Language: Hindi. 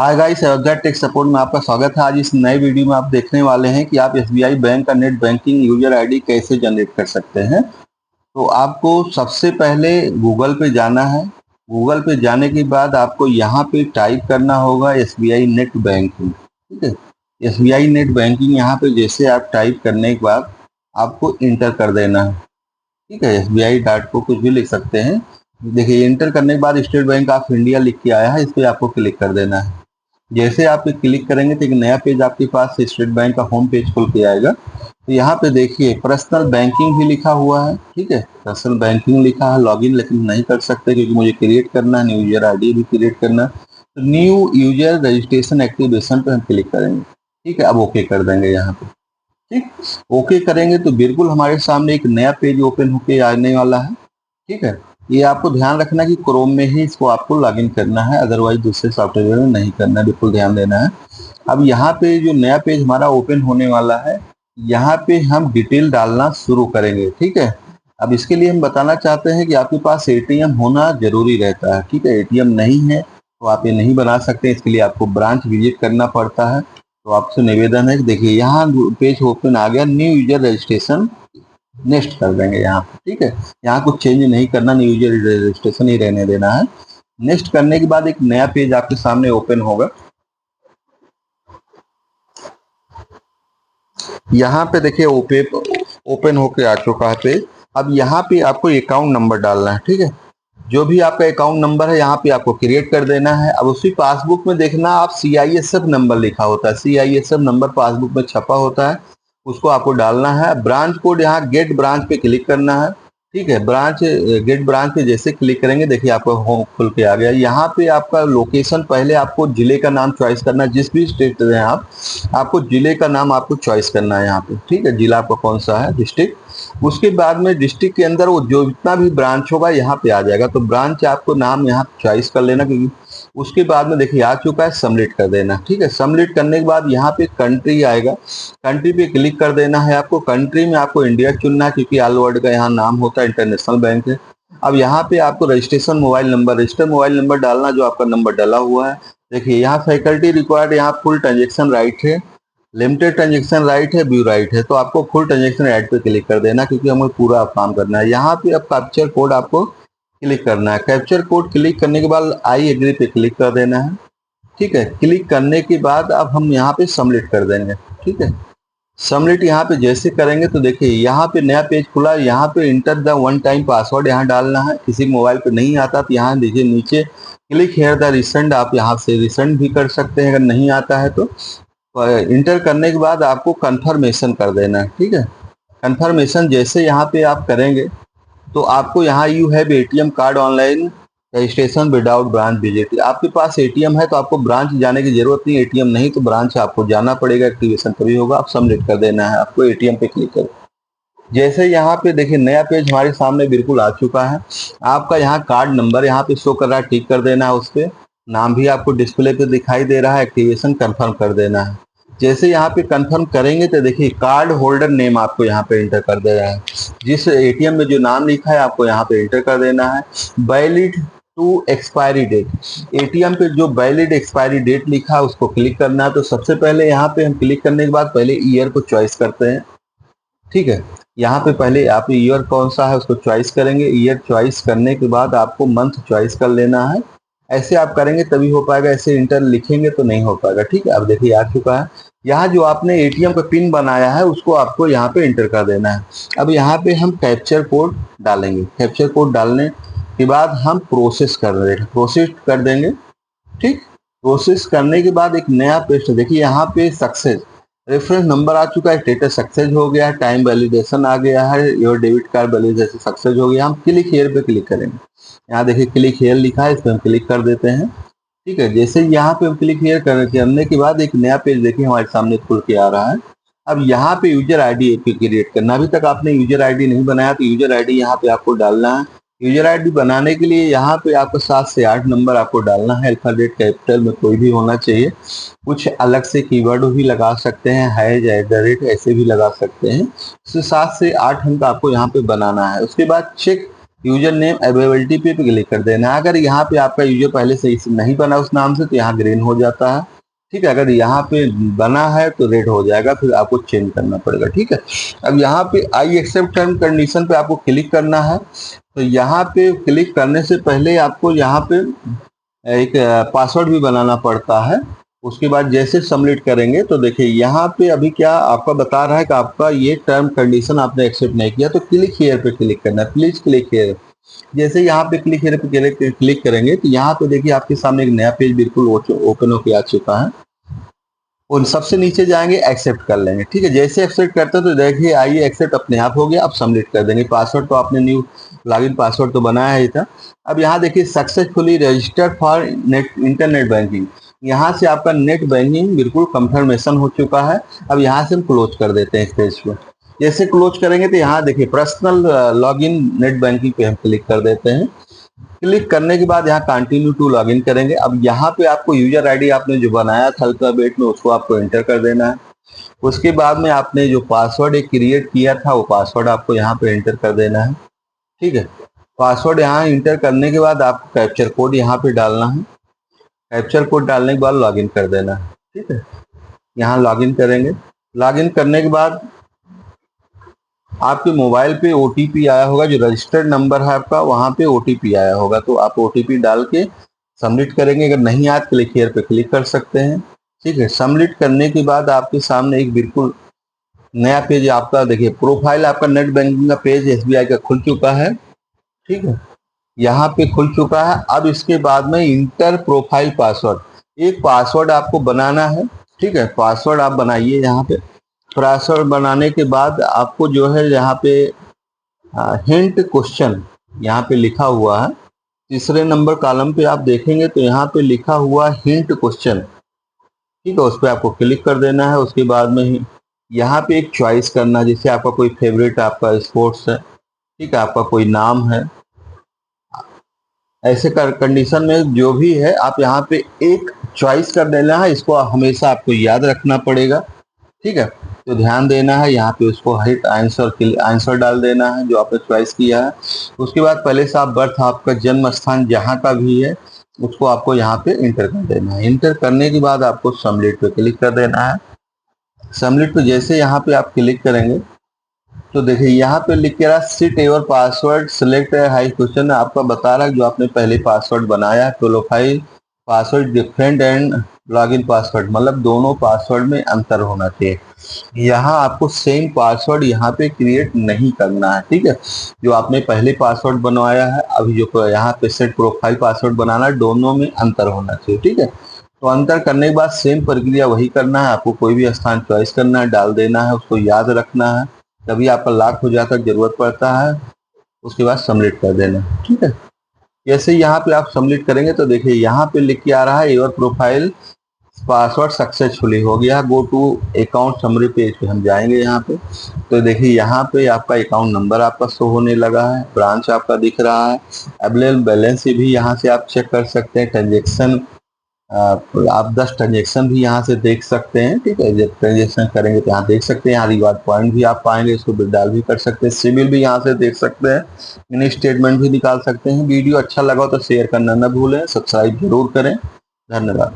हाय गाइस, अयोध्या टेक सपोर्ट में आपका स्वागत है। आज इस नए वीडियो में आप देखने वाले हैं कि आप एसबीआई बैंक का नेट बैंकिंग यूजर आईडी कैसे जनरेट कर सकते हैं। तो आपको सबसे पहले गूगल पे जाना है। गूगल पे जाने के बाद आपको यहाँ पे टाइप करना होगा एसबीआई नेट बैंकिंग। ठीक है, एसबीआई नेट बैंकिंग यहाँ पे जैसे आप टाइप करने के बाद आपको इंटर कर देना है। ठीक है, एसबीआई डॉट को कुछ भी लिख सकते हैं। देखिए, इंटर करने के बाद स्टेट बैंक ऑफ इंडिया लिख के आया है, इस पर आपको क्लिक कर देना है। जैसे आप क्लिक करेंगे तो एक नया पेज आपके पास स्टेट बैंक का होम पेज खुल के आएगा। तो यहाँ पे देखिए पर्सनल बैंकिंग भी लिखा हुआ है। ठीक है, पर्सनल बैंकिंग लिखा है, लॉगिन लेकिन नहीं कर सकते क्योंकि मुझे क्रिएट करना है, न्यू यूजर आईडी भी क्रिएट करना है। तो न्यू यूजर रजिस्ट्रेशन एक्टिवेशन पे हम क्लिक करेंगे। ठीक है, अब ओके कर देंगे यहाँ पे। ठीक, ओके करेंगे तो बिल्कुल हमारे सामने एक नया पेज ओपन होके आने वाला है। ठीक है, ये आपको ध्यान रखना कि क्रोम में ही इसको आपको लॉगिन करना है, अदरवाइज दूसरे सॉफ्टवेयर में नहीं करना है, बिल्कुल ध्यान देना है। अब यहाँ पे जो नया पेज हमारा ओपन होने वाला है, यहाँ पे हम डिटेल डालना शुरू करेंगे। ठीक है, अब इसके लिए हम बताना चाहते हैं कि आपके पास एटीएम होना जरूरी रहता है। ठीक है, एटीएम नहीं है तो आप ये नहीं बना सकते, इसके लिए आपको ब्रांच विजिट करना पड़ता है। तो आपसे निवेदन है कि देखिए यहाँ पेज ओपन आ गया, न्यू यूजर रजिस्ट्रेशन, नेक्स्ट कर देंगे यहाँ पे। ठीक है, यहाँ कुछ चेंज नहीं करना, न्यू यूजर रजिस्ट्रेशन ही रहने देना है। नेक्स्ट करने के बाद एक नया पेज आपके सामने ओपन होगा। यहाँ पे देखिए ओपन होके आ चुका है पेज। अब यहाँ पे आपको अकाउंट नंबर डालना है। ठीक है, जो भी आपका अकाउंट नंबर है यहाँ पे आपको क्रिएट कर देना है। अब उसी पासबुक में देखना आप CISF नंबर लिखा होता है, CISF नंबर पासबुक में छपा होता है, उसको आपको डालना है। ब्रांच कोड यहाँ गेट ब्रांच पे क्लिक करना है। ठीक है, गेट ब्रांच पे जैसे क्लिक करेंगे देखिए आपका होम खुल के आ गया। यहाँ पे आपका लोकेशन, पहले आपको जिले का नाम चॉइस करना है, जिस भी स्टेट में आप, आपको जिले का नाम आपको चॉइस करना है यहाँ पे। ठीक है, जिला आपका कौन सा है, डिस्ट्रिक्ट। उसके बाद में डिस्ट्रिक्ट के अंदर वो जो जितना भी ब्रांच होगा यहाँ पे आ जाएगा, तो ब्रांच आपको नाम यहाँ चॉइस कर लेना, क्योंकि उसके बाद में देखिए आ चुका है, सबमिट कर देना। ठीक है, सबमिट करने के बाद यहाँ पे कंट्री आएगा, कंट्री पे क्लिक कर देना है आपको। कंट्री में आपको इंडिया चुनना है क्योंकि ऑल वर्ल्ड का यहाँ नाम होता है, इंटरनेशनल बैंक है। अब यहाँ पे आपको registration mobile number, register mobile number डालना, जो आपका नंबर डाला हुआ है। देखिए यहाँ फैकल्टी रिक्वायर्ड, यहाँ फुल ट्रांजेक्शन राइट है, लिमिटेड ट्रांजेक्शन राइट है, व्यू राइट है, तो आपको फुल ट्रांजेक्शन राइट पे क्लिक कर देना क्योंकि हमें पूरा काम करना है। यहाँ पे अब कैप्चर कोड आपको क्लिक करना है। कैप्चर कोड क्लिक करने के बाद आई एग्री पे क्लिक कर देना है। ठीक है, क्लिक करने के बाद अब हम यहाँ पे सबमिट कर देंगे। ठीक है, सबमिट यहाँ पे जैसे करेंगे तो देखिए यहाँ पे नया पेज खुला, यहाँ पे enter the one time password यहाँ डालना है। किसी मोबाइल पे नहीं आता तो यहाँ देखिए नीचे क्लिक हेयर द रिसेंड, आप यहाँ से रिसेंड भी कर सकते हैं अगर नहीं आता है तो। इंटर करने के बाद आपको कंफर्मेशन कर देना है। ठीक है, कंफर्मेशन जैसे यहाँ पे आप करेंगे तो आपको यहाँ you have ATM card online registration without branch visit, आपके पास एटीएम है तो आपको ब्रांच जाने की जरूरत नहीं, एटीएम नहीं तो ब्रांच आपको जाना पड़ेगा, एक्टिवेशन तभी होगा। आप सबमिट कर देना है, आपको एटीएम पे क्लिक कर। जैसे यहाँ पे देखिए नया पेज हमारे सामने बिल्कुल आ चुका है। आपका यहाँ कार्ड नंबर यहाँ पे शो कर रहा है, टिक कर देना है उस पर। नाम भी आपको डिस्प्ले पे दिखाई दे रहा है, एक्टिवेशन कंफर्म कर देना है। जैसे यहाँ पे कंफर्म करेंगे तो देखिए कार्ड होल्डर नेम आपको यहाँ पे एंटर कर दे रहा है, जिस एटीएम में जो नाम लिखा है आपको यहाँ पे एंटर कर देना है। Valid to expiry date, ATM पे जो वैलिड एक्सपायरी डेट लिखा है उसको क्लिक करना है। तो सबसे पहले यहाँ पे हम क्लिक करने के बाद पहले ईयर को चॉइस करते हैं। ठीक है, यहाँ पे पहले आप ईयर कौन सा है उसको चॉइस करेंगे। ईयर चॉइस करने के बाद आपको मंथ चॉइस कर लेना है। ऐसे आप करेंगे तभी हो पाएगा, ऐसे इंटर लिखेंगे तो नहीं हो पाएगा। ठीक है, अब देखिए आ चुका है। यहाँ जो आपने एटीएम का पिन बनाया है उसको आपको यहाँ पे इंटर कर देना है। अब यहाँ पे हम कैप्चर कोड डालेंगे। कैप्चर कोड डालने के बाद हम प्रोसेस कर देंगे। ठीक, प्रोसेस करने के बाद एक नया पेज देखिए यहाँ पे सक्सेस रेफरेंस नंबर आ चुका है, स्टेटस सक्सेस हो गया है, टाइम वैलिडेशन आ गया है, your debit card validation success हो गया। हम क्लिक हियर पे क्लिक करेंगे। यहाँ देखिए क्लिक हियर लिखा है, इस पर हम क्लिक कर देते हैं। ठीक है, जैसे यहाँ पे हम क्लिक हियर करने के बाद एक नया पेज देखिए हमारे सामने खुल के आ रहा है। अब यहाँ पे यूजर आईडी क्रिएट करना, अभी तक आपने यूजर आईडी नहीं बनाया तो यूजर आईडी यहाँ पे आपको डालना है। यूजर आईडी बनाने के लिए यहाँ पे आपको 7 से 8 नंबर आपको डालना है, अल्फाबेट कैपिटल में कोई भी होना चाहिए। कुछ अलग से कीवर्ड भी लगा सकते हैं, हैज, एट द रेट ऐसे भी लगा सकते हैं। 7 से 8 अंक आपको यहाँ पे बनाना है। उसके बाद चेक यूजर नेम अवेलेबिलिटी पे क्लिक कर देना है। अगर यहाँ पे आपका यूजर पहले से नहीं बना उस नाम से तो यहाँ ग्रीन हो जाता है, ठीक है। अगर यहाँ पे बना है तो रेड हो जाएगा, फिर आपको चेंज करना पड़ेगा, ठीक है। अब यहाँ पे आई एक्सेप्ट टर्म कंडीशन पे आपको क्लिक करना है। तो यहाँ पे क्लिक करने से पहले आपको यहाँ पे एक पासवर्ड भी बनाना पड़ता है। उसके बाद जैसे सबमिट करेंगे तो देखिए यहाँ पे अभी क्या आपका बता रहा है कि आपका ये टर्म कंडीशन आपने एक्सेप्ट नहीं किया, तो क्लिक हियर पे क्लिक करना है, प्लीज क्लिक हियर। जैसे यहाँ पे क्लिक हियर पे क्लिक करेंगे तो यहाँ पे देखिए आपके सामने एक नया पेज बिल्कुल ओपन होकर आ चुका है। उन सबसे नीचे जाएंगे, एक्सेप्ट कर लेंगे, ठीक है। जैसे एक्सेप्ट करते हैं तो देखिए आइए एक्सेप्ट अपने आप हो गया। अब सबमिट कर देंगे। पासवर्ड तो आपने न्यू लॉगिन पासवर्ड तो बनाया ही था। अब यहाँ देखिए successfully registered for net internet banking, यहाँ से आपका नेट बैंकिंग बिल्कुल कंफर्मेशन हो चुका है। अब यहाँ से हम क्लोज कर देते हैं इस पेज को। जैसे क्लोज करेंगे तो यहाँ देखिए पर्सनल लॉगिन नेट बैंकिंग पे हम क्लिक कर देते हैं। क्लिक करने के बाद यहाँ कंटिन्यू टू लॉगिन करेंगे। अब यहाँ पे आपको यूजर आईडी आपने जो बनाया था अल्फाबेट में उसको आपको एंटर कर देना है। उसके बाद में आपने जो पासवर्ड एक क्रिएट किया था वो पासवर्ड आपको यहाँ पे एंटर कर देना है, ठीक है। पासवर्ड यहाँ एंटर करने के बाद आपको कैप्चर कोड यहाँ पे डालना है। कैप्चर कोड डालने के बाद लॉगिन कर देना है, ठीक है। यहाँ लॉगिन करेंगे। लॉगिन करने के बाद आपके मोबाइल पे ओटीपी आया होगा, जो रजिस्टर्ड नंबर है आपका वहाँ पे ओटीपी आया होगा, तो आप ओटीपी डाल के सबमिट करेंगे। अगर नहीं आया क्लिक हियर पे क्लिक कर सकते हैं, ठीक है। सबमिट करने के बाद आपके सामने एक बिल्कुल नया पेज आपका देखिए प्रोफाइल आपका नेट बैंकिंग का पेज एसबीआई का खुल चुका है, ठीक है। यहाँ पे खुल चुका है। अब इसके बाद में इंटर प्रोफाइल पासवर्ड, एक पासवर्ड आपको बनाना है, ठीक है। पासवर्ड आप बनाइए। यहाँ पे पासवर्ड बनाने के बाद आपको जो है यहाँ पे हिंट क्वेश्चन यहाँ पे लिखा हुआ है। तीसरे नंबर कॉलम पे आप देखेंगे तो यहाँ पे लिखा हुआ हिंट क्वेश्चन, ठीक है। उस पर आपको क्लिक कर देना है। उसके बाद में यहाँ पे एक चॉइस करना, जैसे आपका कोई फेवरेट आपका स्पोर्ट्स है, ठीक है, आपका कोई नाम है, ऐसे कंडीशन में जो भी है आप यहाँ पे एक चॉइस कर देना है। इसको हमेशा आपको याद रखना पड़ेगा, ठीक है। तो ध्यान देना है, यहाँ पे उसको हिट आंसर डाल देना है जो आपने चॉइस किया है। उसके बाद पहले से आप बर्थ आपका जन्म स्थान जहाँ का भी है उसको आपको यहाँ पे इंटर कर देना है। इंटर करने के बाद आपको सबमिट पे क्लिक कर देना है। सबमिट पे जैसे यहाँ पे आप क्लिक करेंगे तो देखिए यहाँ पे लिख के रहा set your password select high question, आपका बता रहा है जो आपने पहले पासवर्ड बनाया है profile password different and login password, मतलब दोनों पासवर्ड में अंतर होना चाहिए। यहाँ आपको सेम पासवर्ड यहाँ पे क्रिएट नहीं करना है, ठीक है। जो आपने पहले पासवर्ड बनवाया है अभी जो यहाँ पे सेट प्रोफाइल पासवर्ड बनाना है, दोनों में अंतर होना चाहिए, ठीक है। तो अंतर करने के बाद सेम प्रक्रिया वही करना है। आपको कोई भी स्थान चॉइस करना है, डाल देना है, उसको याद रखना है, तभी आपका लॉक हो जाता है, जरूरत पड़ता है। उसके बाद सबमिट कर देना, ठीक है। जैसे यहाँ पे आप सबमिट करेंगे तो देखिए यहाँ पे लिख के आ रहा है योर प्रोफाइल पासवर्ड सक्सेसफुली हो गया। Go to account summary page पे हम जाएंगे यहाँ पे। तो देखिए यहाँ पे आपका अकाउंट नंबर आपका शो होने लगा है, ब्रांच आपका दिख रहा है, अवेलेबल बैलेंस भी यहाँ से आप चेक कर सकते हैं, ट्रांजेक्शन आप 10 ट्रांजेक्शन भी यहाँ से देख सकते हैं, ठीक है। जब ट्रांजेक्शन करेंगे तो यहाँ देख सकते हैं, यहाँ रिवार्ड पॉइंट भी आप पाएंगे, इसको विड्रॉल भी कर सकते हैं, सिबिल भी यहाँ से देख सकते हैं, मिनी स्टेटमेंट भी निकाल सकते हैं। वीडियो अच्छा लगा तो शेयर करना न भूलें, सब्सक्राइब जरूर करें। धन्यवाद।